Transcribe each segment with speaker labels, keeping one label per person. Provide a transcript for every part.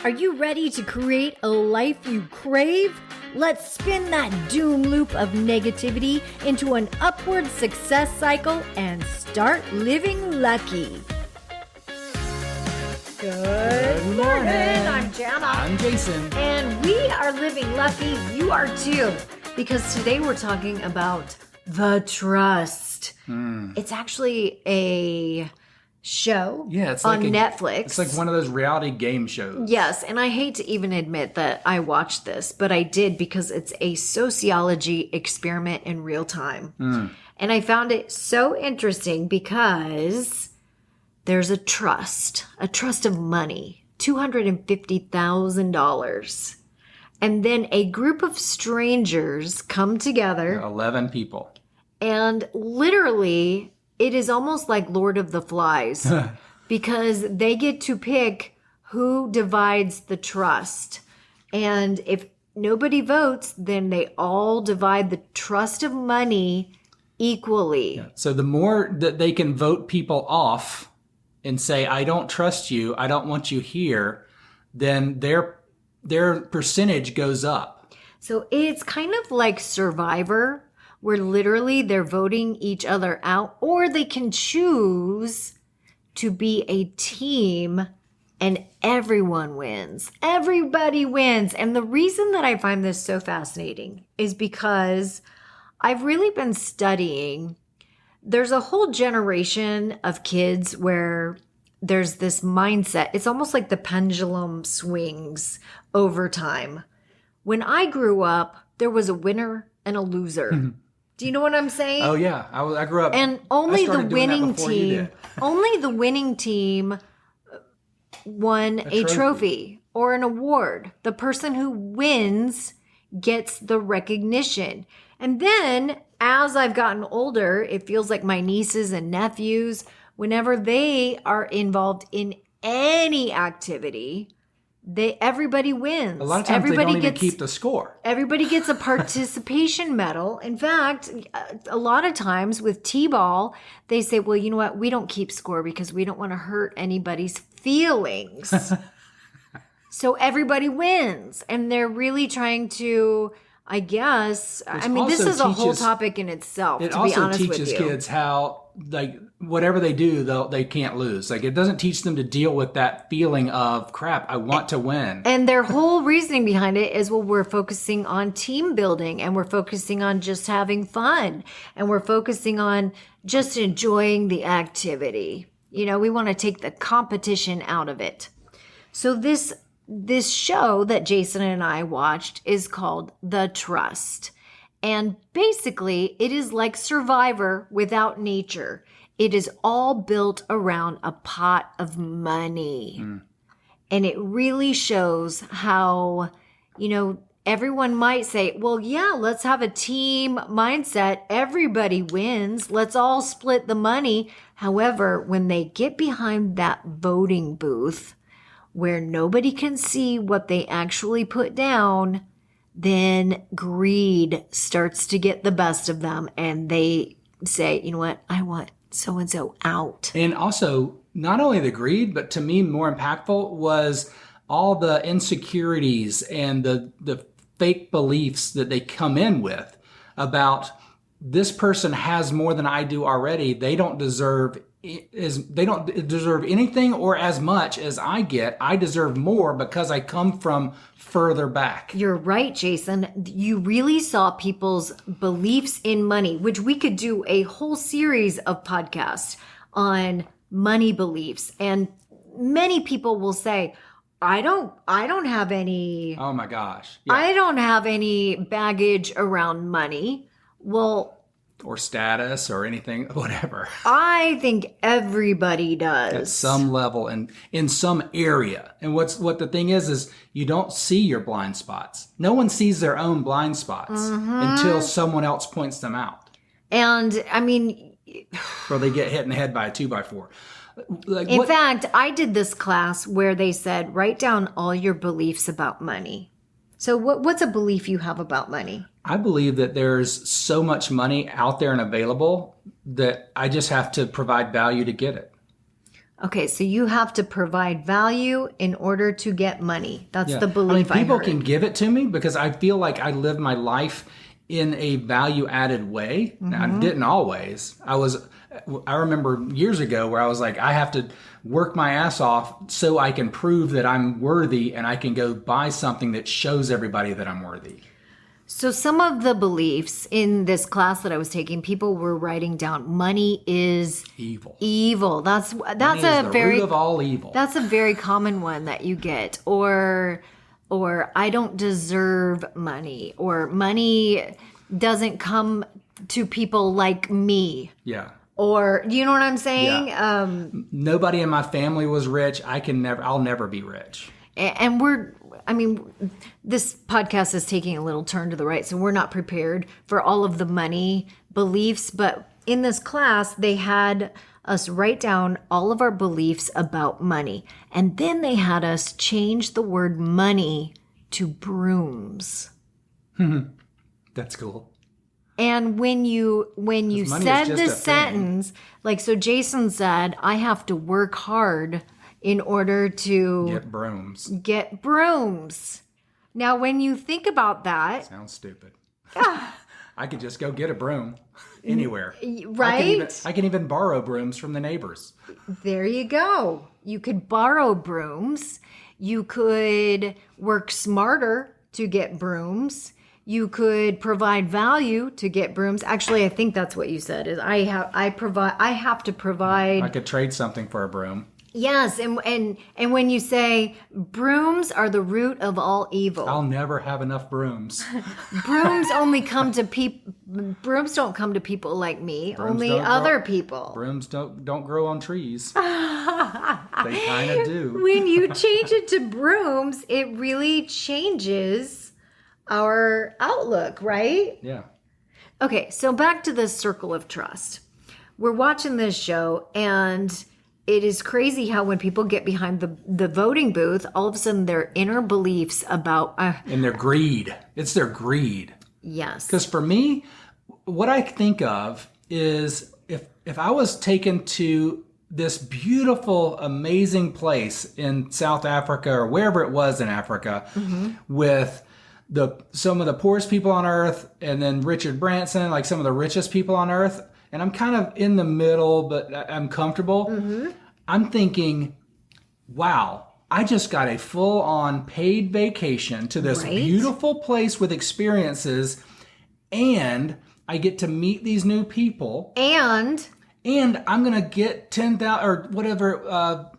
Speaker 1: Are you ready to create a life you crave? Let's spin that doom loop of negativity into an upward success cycle and start living lucky. Good morning. I'm Jana.
Speaker 2: I'm Jason.
Speaker 1: And we are living lucky. You are too. Because today we're talking about the trust. It's actually a show
Speaker 2: it's
Speaker 1: on
Speaker 2: like
Speaker 1: Netflix.
Speaker 2: It's like one of those reality game shows.
Speaker 1: Yes, and I hate to even admit that I watched this, but I did because it's a sociology experiment in real time. And I found it so interesting because there's a trust of money, $250,000. And then a group of strangers come together.
Speaker 2: 11 people.
Speaker 1: And literally, it is almost like Lord of the Flies because they get to pick who divides the trust. And if nobody votes, then they all divide the trust of money equally.
Speaker 2: Yeah. So the more that they can vote people off and say, I don't trust you, I don't want you here, then their percentage goes up.
Speaker 1: So it's kind of like Survivor, where literally they're voting each other out, or they can choose to be a team and everyone wins. Everybody wins. And the reason that I find this so fascinating is because I've really been studying. There's a whole generation of kids where there's this mindset. It's almost like the pendulum swings over time. When I grew up, there was a winner and a loser. Do you know what I'm saying?
Speaker 2: Oh yeah, I grew up,
Speaker 1: and only the winning team, only the winning team won a trophy or an award. The person who wins gets the recognition. And then as I've gotten older, it feels like my nieces and nephews, whenever they are involved in any activity, everybody wins.
Speaker 2: A lot of times they don't even keep the score.
Speaker 1: Everybody gets a participation medal. In fact, a lot of times with T-ball, they say, well, you know what? We don't keep score because we don't want to hurt anybody's feelings. So everybody wins. And they're really trying to, I guess, this is a whole topic in itself, to be honest with you.
Speaker 2: It also teaches kids how, like, whatever they do, they can't lose. Like, it doesn't teach them to deal with that feeling of, crap, I want to win.
Speaker 1: And their whole reasoning behind it is, well, we're focusing on team building, and we're focusing on just having fun, and we're focusing on just enjoying the activity. You know, we want to take the competition out of it. So this show that Jason and I watched is called The Trust. And basically, it is like Survivor without nature. It is all built around a pot of money. And it really shows how, everyone might say, well, yeah, let's have a team mindset. Everybody wins. Let's all split the money. However, when they get behind that voting booth where nobody can see what they actually put down, then greed starts to get the best of them. And they say, you know what? I want so-and-so out.
Speaker 2: And also, not only the greed, but to me, more impactful was all the insecurities and the fake beliefs that they come in with about this person has more than I do already. They don't deserve anything or as much as I get. I deserve more because I come from further back.
Speaker 1: You're right, Jason. You really saw people's beliefs in money, which we could do a whole series of podcasts on money beliefs. And many people will say, I don't have any.
Speaker 2: Oh my gosh. Yeah.
Speaker 1: I don't have any baggage around money. Well,
Speaker 2: or status or anything, whatever.
Speaker 1: I think everybody does.
Speaker 2: At some level and in some area. And what the thing is you don't see your blind spots. No one sees their own blind spots until someone else points them out.
Speaker 1: And
Speaker 2: or they get hit in the head by a 2x4.
Speaker 1: In fact, I did this class where they said, write down all your beliefs about money. So what's a belief you have about money?
Speaker 2: I believe that there's so much money out there and available that I just have to provide value to get it.
Speaker 1: Okay, so you have to provide value in order to get money. That's the belief
Speaker 2: people
Speaker 1: heard.
Speaker 2: can give it to me because I feel like I live my life in a value-added way. Now, I didn't always. I remember years ago where I was like, I have to work my ass off so I can prove that I'm worthy and I can go buy something that shows everybody that I'm worthy.
Speaker 1: So some of the beliefs in this class that I was taking, people were writing down money is
Speaker 2: Evil.
Speaker 1: evil. That's
Speaker 2: Money
Speaker 1: a
Speaker 2: is the
Speaker 1: very
Speaker 2: root of all evil.
Speaker 1: That's a very common one that you get. Or I don't deserve money, or money doesn't come to people like me.
Speaker 2: Yeah.
Speaker 1: Or you know what I'm saying?
Speaker 2: Yeah. Nobody in my family was rich. I'll never be rich.
Speaker 1: And this podcast is taking a little turn to the right, so we're not prepared for all of the money beliefs. But in this class, they had us write down all of our beliefs about money. And then they had us change the word money to brooms.
Speaker 2: That's cool.
Speaker 1: And when you
Speaker 2: money
Speaker 1: said
Speaker 2: is just
Speaker 1: the
Speaker 2: a thing.
Speaker 1: sentence, like, so Jason said, I have to work hard in order to
Speaker 2: Get brooms.
Speaker 1: Now, when you think about that,
Speaker 2: Sounds stupid. I could just go get a broom anywhere.
Speaker 1: right?
Speaker 2: I can even borrow brooms from the neighbors.
Speaker 1: There you go. You could borrow brooms. You could work smarter to get brooms. You could provide value to get brooms. Actually, I think that's what you said. Is I have to provide.
Speaker 2: I could trade something for a broom.
Speaker 1: Yes, and when you say brooms are the root of all evil.
Speaker 2: I'll never have enough brooms.
Speaker 1: Brooms only come to people. Brooms don't come to people like me. Only other people.
Speaker 2: Brooms don't grow on trees. They kind of do.
Speaker 1: When you change it to brooms, it really changes our outlook, right?
Speaker 2: Yeah.
Speaker 1: Okay, so back to the circle of trust. We're watching this show, and it is crazy how when people get behind the voting booth, all of a sudden their inner beliefs about
Speaker 2: And their greed. It's their greed.
Speaker 1: yes.
Speaker 2: Because for me, what I think of is if I was taken to this beautiful, amazing place in South Africa or wherever it was in Africa with some of the poorest people on earth and then Richard Branson, like some of the richest people on earth, and I'm kind of in the middle, but I'm comfortable. I'm thinking, wow, I just got a full-on paid vacation to this beautiful place with experiences, and I get to meet these new people. And I'm going to get $10,000 or whatever,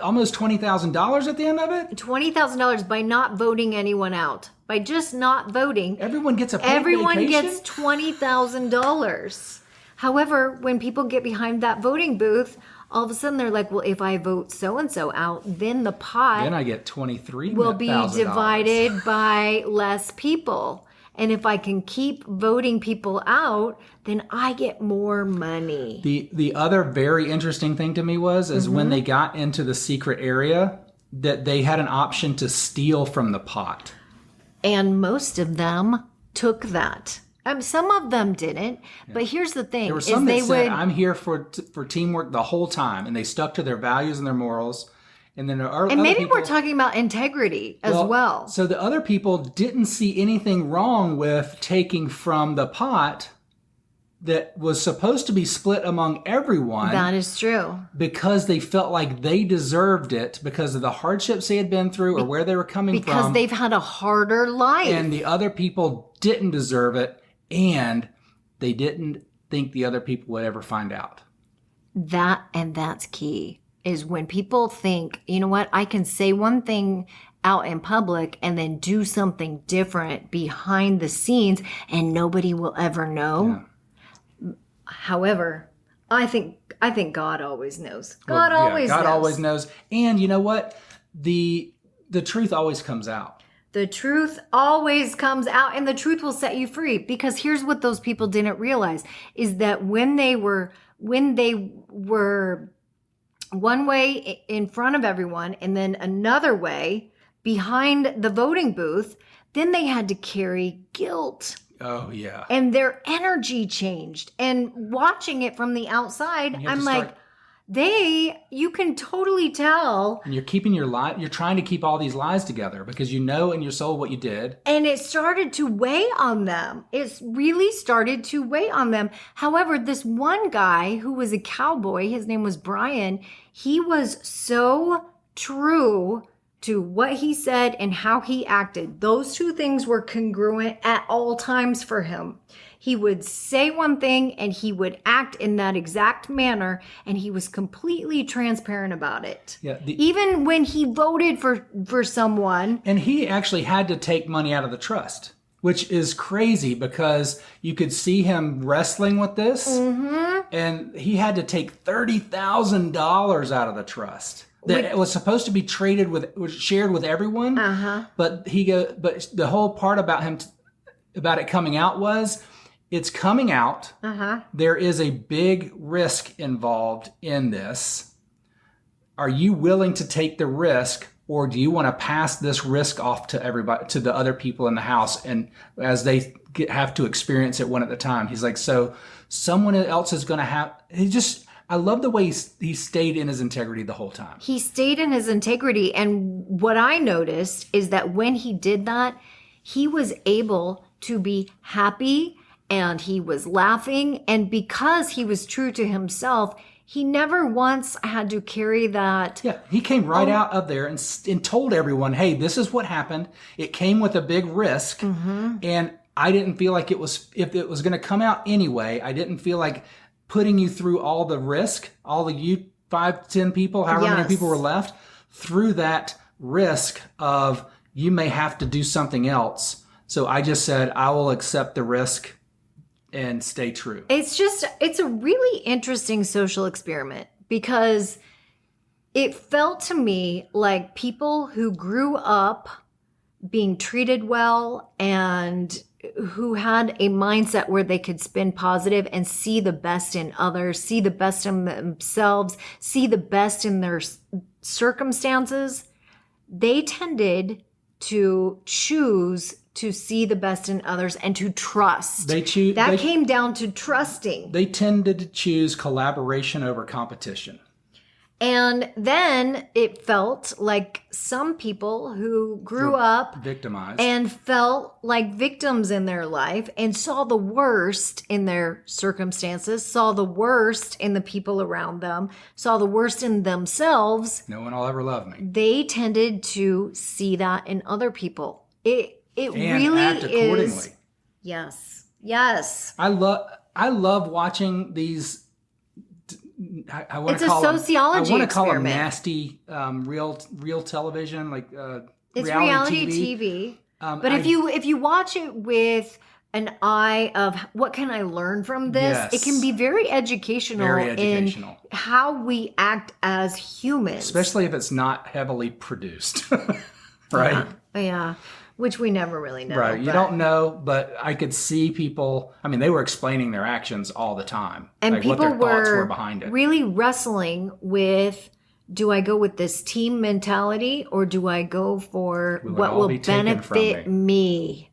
Speaker 2: almost $20,000 at the end of it.
Speaker 1: $20,000 by not voting anyone out. By just not voting.
Speaker 2: Everyone gets a paid
Speaker 1: Everyone
Speaker 2: vacation?
Speaker 1: gets $20,000. However, when people get behind that voting booth, all of a sudden they're like, well, if I vote so-and-so out, then the pot
Speaker 2: Then I get $23,000.
Speaker 1: will be divided by less people. And if I can keep voting people out, then I get more money.
Speaker 2: The other very interesting thing to me is when they got into the secret area, that they had an option to steal from the pot.
Speaker 1: And most of them took that. Some of them didn't, but here's the thing:
Speaker 2: There were some that said, "I'm here for teamwork the whole time," and they stuck to their values and their morals. And then
Speaker 1: maybe we're talking about integrity as well.
Speaker 2: So the other people didn't see anything wrong with taking from the pot that was supposed to be split among everyone.
Speaker 1: That is true.
Speaker 2: Because they felt like they deserved it because of the hardships they had been through or where they were coming from.
Speaker 1: Because they've had a harder life.
Speaker 2: And the other people didn't deserve it, and they didn't think the other people would ever find out.
Speaker 1: That's key. Is when people think, you know what, I can say one thing out in public and then do something different behind the scenes and nobody will ever know. Yeah. However, I think God always knows. God always knows.
Speaker 2: And you know what? The truth always comes out.
Speaker 1: The truth always comes out, and the truth will set you free. Because here's what those people didn't realize is that when they were one way in front of everyone and then another way behind the voting booth, then they had to carry guilt.
Speaker 2: Oh, yeah.
Speaker 1: And their energy changed. And watching it from the outside, I'm like, you can totally tell.
Speaker 2: And you're keeping you're trying to keep all these lies together because you know in your soul what you did.
Speaker 1: And it started to weigh on them. It really started to weigh on them. However, this one guy who was a cowboy, his name was Brian, he was so true to what he said and how he acted. Those two things were congruent at all times for him. He would say one thing and he would act in that exact manner, and he was completely transparent about it.
Speaker 2: Yeah,
Speaker 1: even when he voted for someone.
Speaker 2: And he actually had to take money out of the trust, which is crazy because you could see him wrestling with this, and he had to take $30,000 out of the trust. That it was supposed to be was shared with everyone, but but the whole part about about it coming out was, it's coming out. There is a big risk involved in this. Are you willing to take the risk, or do you want to pass this risk off to everybody, to the other people in the house, and as they have to experience it one at a time? He's like, so someone else is going to have. I love the way he stayed in his integrity the whole time.
Speaker 1: He stayed in his integrity, and what I noticed is that when he did that, he was able to be happy. And he was laughing. And because he was true to himself, he never once had to carry that.
Speaker 2: Yeah, he came right out of there and told everyone, hey, this is what happened. It came with a big risk. And I didn't feel like if it was going to come out anyway, I didn't feel like putting you through all the risk, all the you 5, 10 people, however many people were left, through that risk of you may have to do something else. So I just said, I will accept the risk and stay true. It's
Speaker 1: a really interesting social experiment because it felt to me like people who grew up being treated well and who had a mindset where they could spin positive and see the best in others, see the best in themselves, see the best in their circumstances, they tended to choose to see the best in others and to trust. They came down to trusting.
Speaker 2: They tended to choose collaboration over competition.
Speaker 1: And then it felt like some people who grew up
Speaker 2: victimized
Speaker 1: and felt like victims in their life and saw the worst in their circumstances, saw the worst in the people around them, saw the worst in themselves.
Speaker 2: No one will ever love me.
Speaker 1: They tended to see that in other people. It
Speaker 2: and
Speaker 1: really
Speaker 2: act accordingly.
Speaker 1: Is. Yes.
Speaker 2: I love watching these.
Speaker 1: It's a sociology experiment.
Speaker 2: I want to call them nasty, real television, like
Speaker 1: it's reality TV. But if you watch it with an eye of what can I learn from this, it can be very educational in how we act as humans,
Speaker 2: especially if it's not heavily produced, right?
Speaker 1: Yeah. Which we never really know.
Speaker 2: Right. You don't know, but I could see people, I mean, they were explaining their actions all the time.
Speaker 1: And
Speaker 2: like
Speaker 1: people
Speaker 2: what their thoughts were behind it.
Speaker 1: Really wrestling with, do I go with this team mentality or do I go for what will benefit me?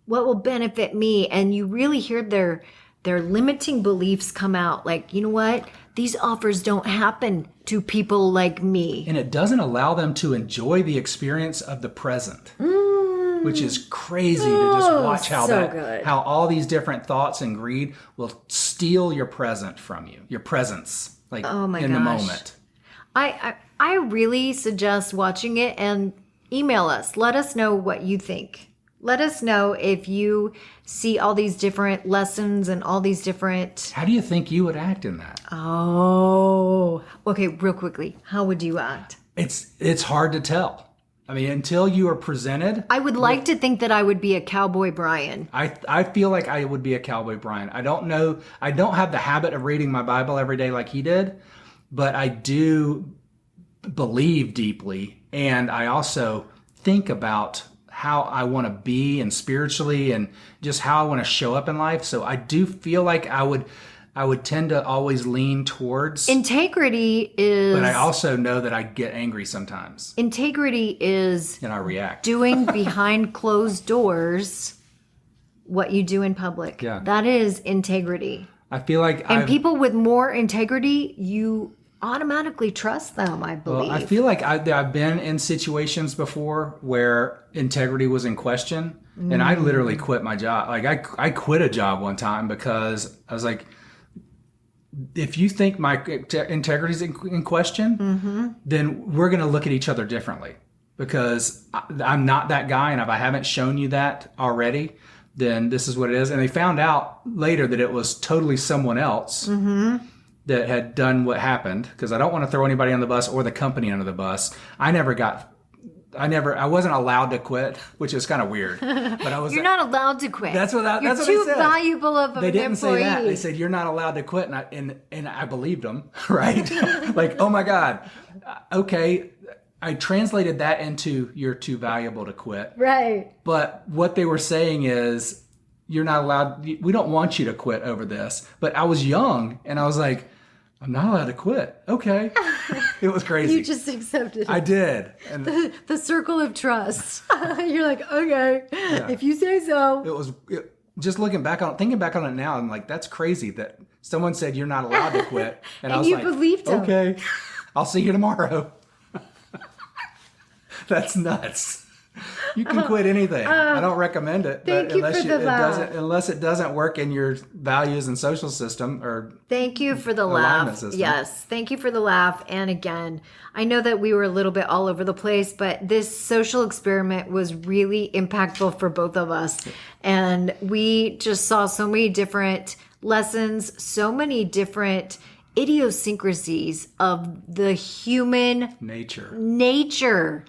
Speaker 1: What will benefit me? And you really hear their limiting beliefs come out. Like, you know what? These offers don't happen to people like me.
Speaker 2: And it doesn't allow them to enjoy the experience of the present. Which is crazy to just watch how all these different thoughts and greed will steal your present from you, your presence, like in the moment.
Speaker 1: I really suggest watching it and email us. Let us know what you think. Let us know if you see all these different lessons and all these different...
Speaker 2: How do you think you would act in that?
Speaker 1: Oh, okay, real quickly. How would you act?
Speaker 2: It's hard to tell. I mean, until you are presented...
Speaker 1: I would like to think that I would be a Cowboy Brian.
Speaker 2: I feel like I would be a Cowboy Brian. I don't know. I don't have the habit of reading my Bible every day like he did, but I do believe deeply. And I also think about how I want to be and spiritually and just how I want to show up in life. So I do feel like I would tend to always lean towards
Speaker 1: integrity is,
Speaker 2: but I also know that I get angry sometimes.
Speaker 1: Integrity is,
Speaker 2: and I react,
Speaker 1: doing behind closed doors what you do in public.
Speaker 2: Yeah,
Speaker 1: that is integrity.
Speaker 2: I feel like,
Speaker 1: and people with more integrity, you automatically trust them, I believe.
Speaker 2: Well, I feel like I've been in situations before where integrity was in question, and I literally quit my job. Like I quit a job one time because I was like, if you think my integrity is in question, then we're going to look at each other differently, because I'm not that guy, and if I haven't shown you that already, then this is what it is. And they found out later that it was totally someone else that had done what happened, because I don't want to throw anybody on the bus or the company under the bus. I wasn't allowed to quit, which is kind of weird. But I was.
Speaker 1: You're not allowed to quit.
Speaker 2: That's what
Speaker 1: You're
Speaker 2: they
Speaker 1: too
Speaker 2: said.
Speaker 1: valuable of an
Speaker 2: They didn't
Speaker 1: employee.
Speaker 2: say that. They said you're not allowed to quit, and I believed them, right? Like, oh my God, okay. I translated that into you're too valuable to quit.
Speaker 1: Right.
Speaker 2: But what they were saying is you're not allowed. We don't want you to quit over this. But I was young, and I was like, I'm not allowed to quit. Okay. It was crazy.
Speaker 1: You just accepted it.
Speaker 2: I did. And
Speaker 1: The circle of trust. You're like, okay, if you say so.
Speaker 2: Just thinking back on it now, I'm like, that's crazy that someone said you're not allowed to quit. And I was
Speaker 1: you
Speaker 2: like,
Speaker 1: believed them.
Speaker 2: okay, I'll see you tomorrow. That's nuts. You can quit anything. I don't recommend it.
Speaker 1: Thank
Speaker 2: but
Speaker 1: you for the laugh.
Speaker 2: Unless it doesn't work in your values and social system or
Speaker 1: Thank you for the
Speaker 2: alignment
Speaker 1: laugh.
Speaker 2: system.
Speaker 1: Yes, thank you for the laugh. And again, I know that we were a little bit all over the place, but this social experiment was really impactful for both of us. And we just saw so many different lessons, so many different idiosyncrasies of the human nature.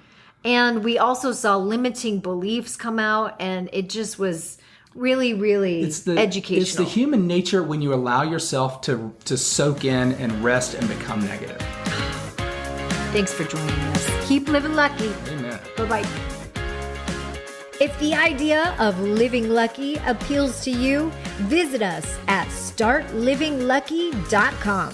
Speaker 1: And we also saw limiting beliefs come out, and it just was really, really educational.
Speaker 2: It's the human nature when you allow yourself to soak in and rest and become negative.
Speaker 1: Thanks for joining us. Keep living lucky.
Speaker 2: Amen.
Speaker 1: Bye-bye. If the idea of living lucky appeals to you, visit us at startlivinglucky.com.